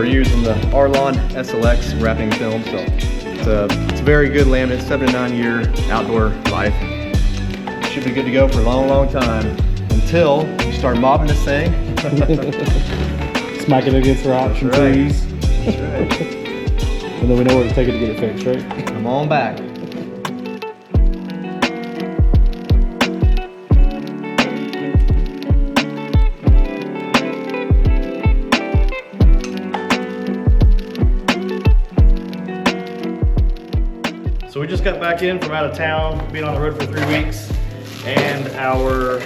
We're using the Arlon SLX wrapping film, so it's a very good laminate, 7 to 9 year outdoor life. Should be good to go for a long, long time until you start mobbing this thing. Smacking it against rocks and trees. That's right. And then we know where to take it to get it fixed, right? Come on back. So we just got back in from out of town, being on the road for 3 weeks, and our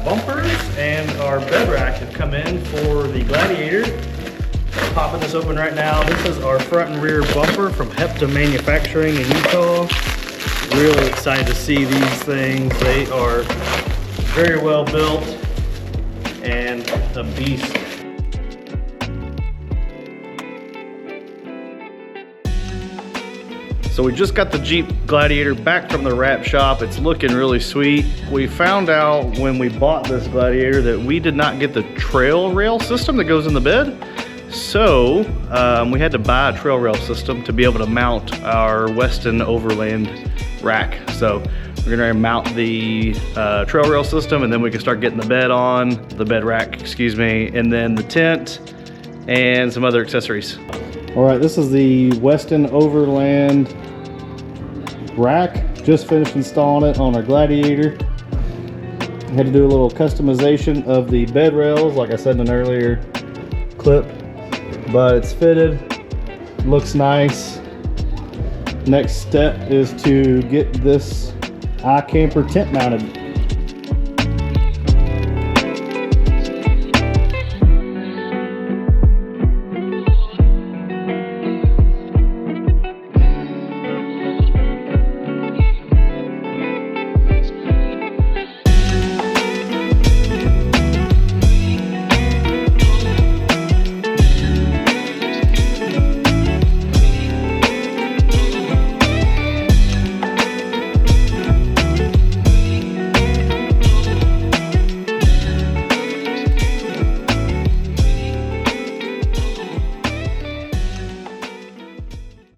bumpers and our bed rack have come in for the Gladiator. Popping this open right now. This is our front and rear bumper from Hepta Manufacturing in Utah. Really excited to see these things. They are very well built and a beast. So we just got the Jeep Gladiator back from the wrap shop. It's looking really sweet. We found out when we bought this Gladiator that we did not get the trail rail system that goes in the bed. So we had to buy a trail rail system to be able to mount our Weston Overland rack. So we're gonna mount the trail rail system, and then we can start getting the bed rack, excuse me, and then the tent and some other accessories. All right, this is the Weston Overland rack. Just finished installing it on our Gladiator. I had to do a little customization of the bed rails, like I said in an earlier clip, but it's fitted, looks nice. Next step is to get this iCamper tent mounted.